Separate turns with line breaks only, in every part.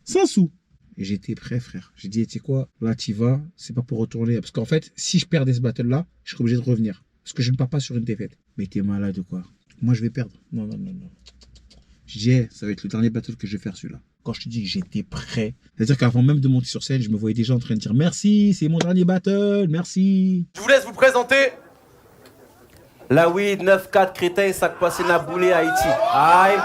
Sans sou. Et j'étais prêt, frère. J'ai dit, tu sais quoi, là, t'y vas, c'est pas pour retourner. Parce qu'en fait, si je perdais ce battle-là, je serais obligé de revenir. Parce que je ne pars pas sur une défaite. Mais t'es malade ou quoi? Moi, je vais perdre. Non, non, non, non. Je dis, hey, ça va être le dernier battle que je vais faire, celui-là. Quand je te dis que j'étais prêt, c'est-à-dire qu'avant même de monter sur scène, je me voyais déjà en train de dire merci, c'est mon dernier battle, merci.
Je vous laisse vous présenter. La weed 9-4 Créteil, sac passé Naboulé, Haïti. Aïe.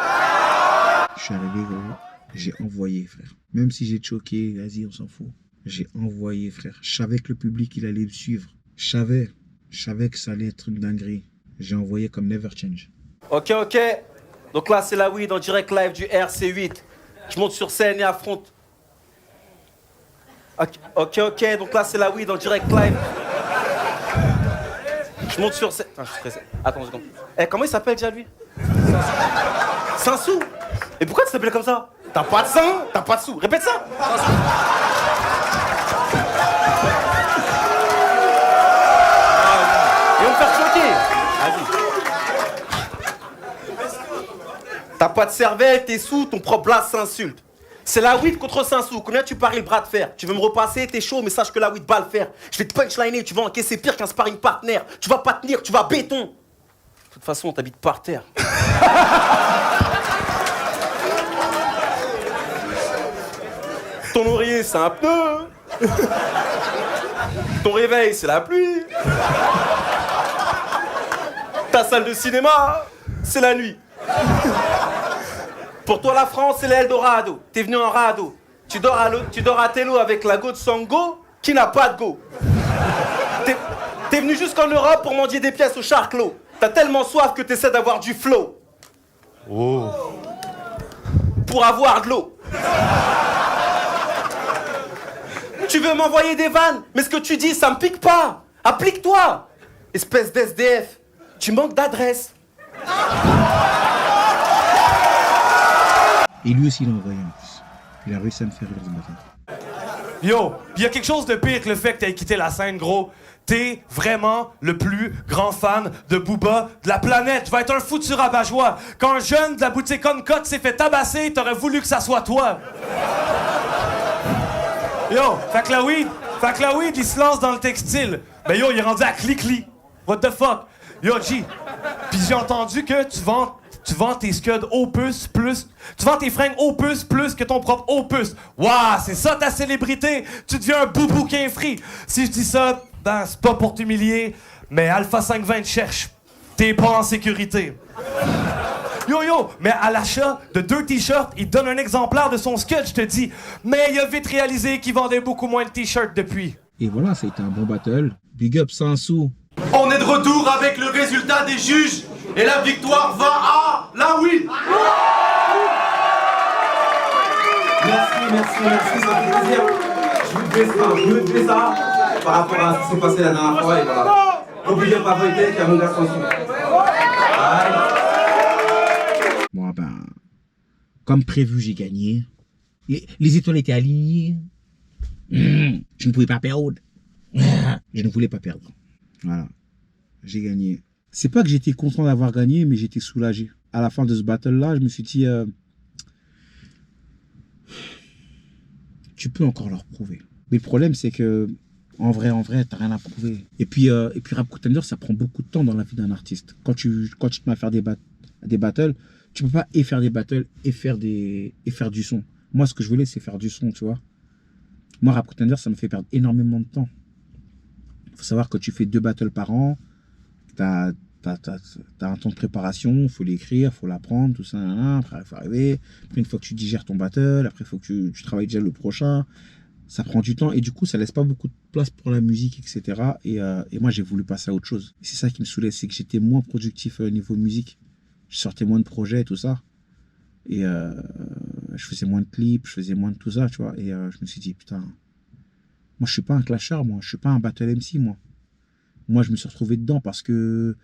Je suis arrivé, gros. J'ai envoyé, frère. Même si j'ai choqué, vas-y, on s'en fout. J'ai envoyé, frère. Je savais que le public, il allait me suivre. Je savais que ça allait être une dinguerie. J'ai envoyé comme Never Change.
Ok. Donc là, c'est la weed en direct live du RC8. Je monte sur scène et affronte. Ok. Donc là, c'est la weed en direct live. Je monte sur scène. Attends, je suis stressé. Attends une seconde. Comment il s'appelle déjà, lui? Sansou. Et pourquoi tu t'appelles comme ça? T'as pas de sang, t'as pas de sous. Répète ça. Ils vont me faire choquer. Vas-y. T'as pas de cervelle, t'es sous, ton propre blast s'insulte. C'est la weed contre Sansou. Combien tu paries le bras de fer? Tu veux me repasser, t'es chaud, mais sache que la weed va le faire. Je vais te punchliner, tu vas encaisser pire qu'un sparring partner. Tu vas pas tenir, tu vas béton. De toute façon, t'habites par terre. Ton oreiller, c'est un pneu. Ton réveil, c'est la pluie. Ta salle de cinéma, c'est la nuit. Pour toi, la France, c'est l'Eldorado. T'es venu en radeau. Tu dors à Tello avec la go de Sango qui n'a pas de go. T'es venu jusqu'en Europe pour mendier des pièces au charclos. T'as tellement soif que t'essaies d'avoir du flow. Oh. Pour avoir de l'eau. Tu veux m'envoyer des vannes, mais ce que tu dis, ça me pique pas. Applique-toi. Espèce d'SDF. Tu manques d'adresse.
Et lui aussi, il a envoyé en plus. Il a réussi à me faire rire ce matin.
Yo, il y a quelque chose de pire que le fait que t'aies quitté la scène, gros. T'es vraiment le plus grand fan de Booba de la planète. Tu vas être un foutu rabat-joie. Quand un jeune de la boutique Uncut s'est fait tabasser, t'aurais voulu que ça soit toi. Yo, fait que la weed, il se lance dans le textile. Ben yo, il est rendu à Cli-Cli. What the fuck? Yo, G. Pis j'ai entendu que tu vends tes scuds opus plus... Tu vends tes fringues opus plus que ton propre opus. Waouh, c'est ça ta célébrité? Tu deviens un boubouquin free. Si je dis ça, ben c'est pas pour t'humilier, mais Alpha 520 te cherche. T'es pas en sécurité. Yo, mais à l'achat de 2 t-shirts, il te donne un exemplaire de son scud, je te dis. Mais il a vite réalisé qu'il vendait beaucoup moins de t-shirts depuis.
Et voilà, ça a été un bon battle. Big up Sansou.
On est de retour avec le résultat des juges. Et la victoire va à la weed.
Merci, ça fait plaisir. Je vous fais ça par rapport à ce qui s'est passé la dernière fois et voilà. N'oubliez pas voter car mon gars s'en fout.
Bon, ben, comme prévu, j'ai gagné. Les étoiles étaient alignées. Je ne pouvais pas perdre. Je ne voulais pas perdre. Voilà. J'ai gagné. C'est pas que j'étais content d'avoir gagné, mais j'étais soulagé. À la fin de ce battle-là, je me suis dit, tu peux encore leur prouver. Mais le problème, c'est que, en vrai, t'as rien à prouver. Et puis Rap Contender, ça prend beaucoup de temps dans la vie d'un artiste. Quand tu te mets à faire des battles, tu peux pas et faire des battles et faire du son. Moi, ce que je voulais, c'est faire du son, tu vois. Moi, Rap Contender, ça me fait perdre énormément de temps. Il faut savoir que tu fais 2 battles par an. T'as un temps de préparation, il faut l'écrire, il faut l'apprendre, tout ça, après il faut arriver. Après, une fois que tu digères ton battle, après il faut que tu travailles déjà le prochain. Ça prend du temps et du coup, ça laisse pas beaucoup de place pour la musique, etc. Et moi, j'ai voulu passer à autre chose. Et c'est ça qui me saoulait, c'est que j'étais moins productif au niveau musique. Je sortais moins de projets et tout ça. Et je faisais moins de clips, je faisais moins de tout ça, tu vois. Et je me suis dit, putain, moi, je suis pas un clasher, moi. Je suis pas un battle MC, moi. Moi, je me suis retrouvé dedans parce que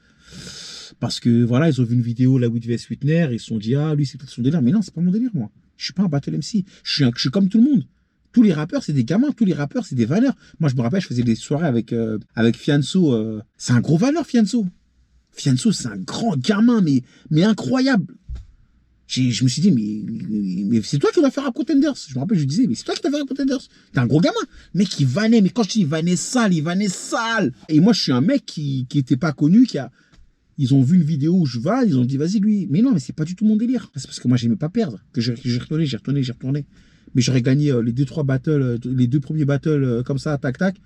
voilà, ils ont vu une vidéo, la Weed vs Whitner, ils se sont dit, ah, lui, c'est peut-être son délire. Mais non, c'est pas mon délire, moi. Je suis pas un battle MC. Je suis comme tout le monde. Tous les rappeurs, c'est des gamins. Tous les rappeurs, c'est des valeurs. Moi, je me rappelle, je faisais des soirées avec Fianso. C'est un gros valeur, Fianso. Fianso, c'est un grand gamin, mais incroyable. Je me suis dit, mais c'est toi qui dois faire Rap Contenders. Je me rappelle, je lui disais, mais c'est toi qui dois faire Rap Contenders. T'es un gros gamin. Mec, il vannait, mais quand je dis il vannait sale. Et moi, je suis un mec qui était pas connu, ils ont vu une vidéo où je vanne, ils ont dit, vas-y, lui. Mais non, mais c'est pas du tout mon délire. C'est parce que moi, j'aimais pas perdre. Que j'ai retourné. Mais j'aurais gagné les 2-3 battles, les 2 premiers battles comme ça, tac, tac.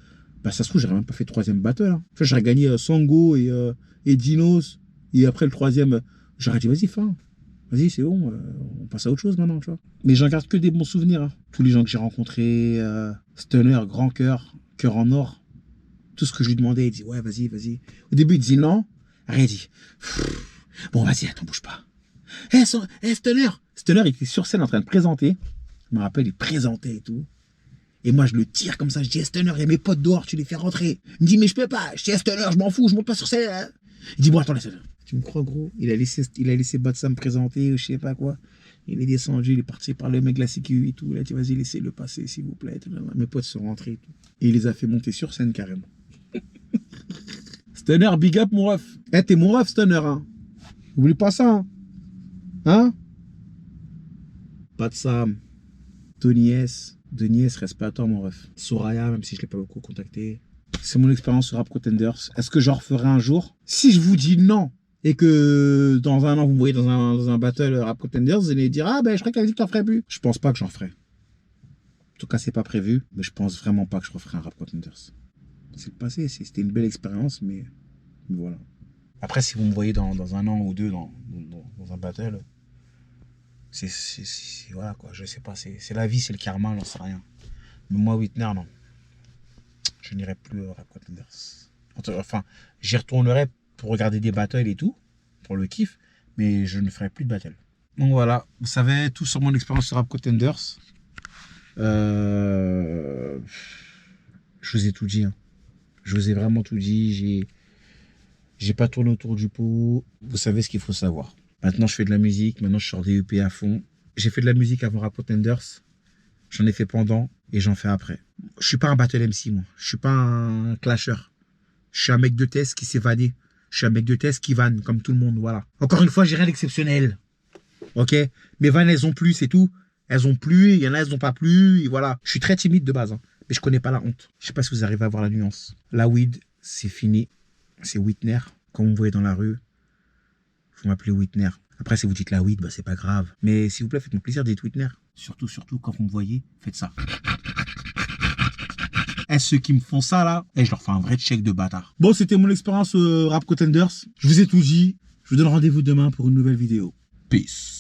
Bah, ça se trouve, j'aurais même pas fait le 3e battle. Hein. J'aurais gagné Sango et Dinos. Et après le 3e, j'aurais dit, vas-y, fin. Vas-y, c'est bon, on passe à autre chose maintenant, tu vois. Mais j'en garde que des bons souvenirs. Hein. Tous les gens que j'ai rencontrés, Stunner, grand cœur, cœur en or. Tout ce que je lui demandais, il dit, ouais, vas-y. Au début, il dit non. Après, il dit, bon, vas-y, attends, bouge pas. Stunner. Stunner, il était sur scène en train de présenter. Je me rappelle, il présentait et tout. Et moi, je le tire comme ça. Je dis, Stunner, il y a mes potes dehors, tu les fais rentrer. Il me dit, mais je peux pas. Je dis, Stunner, je m'en fous, je monte pas sur scène. Hein. Il dit, bon, attends, Stunner. Tu me crois, gros? Il a laissé Batsa me présenter, je sais pas quoi. Il est descendu, il est parti par le mec de la sécu et tout. Il a dit, vas-y, laissez-le passer, s'il vous plaît. Mes potes sont rentrés et tout. Et il les a fait monter sur scène, carrément. Stunner, big up, mon ref. T'es mon ref, Stunner, hein. N'oublie pas ça, hein? Batsa, Tony S. Denis S, respect à toi, mon ref. Soraya, même si je l'ai pas beaucoup contacté. C'est mon expérience sur Rap Contenders. Est-ce que j'en referai un jour? Si je vous dis non, et que dans un an, vous me voyez dans un battle Rap Contenders, vous allez dire, ah ben je crois que t'avais dit que t'en ferais plus. Je pense pas que j'en ferai. En tout cas, c'est pas prévu, mais je pense vraiment pas que je referai un Rap Contenders. C'est le passé, c'était une belle expérience, mais voilà. Après, si vous me voyez dans un an ou deux dans un battle, voilà quoi, je sais pas, c'est la vie, c'est le karma, j'en sais rien. Mais moi, Whitner, non. Je n'irai plus au Rap Contenders. Enfin, j'y retournerai pour regarder des battles et tout, pour le kiff, mais je ne ferai plus de battle. Donc voilà, vous savez tout sur mon expérience sur Rap Contenders. Je vous ai tout dit. Hein. Je vous ai vraiment tout dit. J'ai pas tourné autour du pot. Vous savez ce qu'il faut savoir. Maintenant, je fais de la musique. Maintenant, je sors des EP à fond. J'ai fait de la musique avant Rap Contenders. J'en ai fait pendant et j'en fais après. Je suis pas un battle MC, moi. Je suis pas un clasher. Je suis un mec de test qui s'est vanné. Je suis un mec de test qui vanne comme tout le monde, voilà. Encore une fois, j'ai rien d'exceptionnel. Ok? Mes vannes, elles ont plu, c'est tout. Elles ont plu, il y en a, elles n'ont pas plu, et voilà. Je suis très timide de base, hein, mais je connais pas la honte. Je sais pas si vous arrivez à voir la nuance. La weed, c'est fini. C'est Whitner. Quand vous me voyez dans la rue, vous m'appelez Whitner. Après, si vous dites la weed, bah, c'est pas grave. Mais s'il vous plaît, faites-moi plaisir d'être Whitner. Surtout, quand vous me voyez, faites ça. Et ceux qui me font ça, là, je leur fais un vrai check de bâtard. Bon, c'était mon expérience Rap Contenders. Je vous ai tout dit. Je vous donne rendez-vous demain pour une nouvelle vidéo. Peace.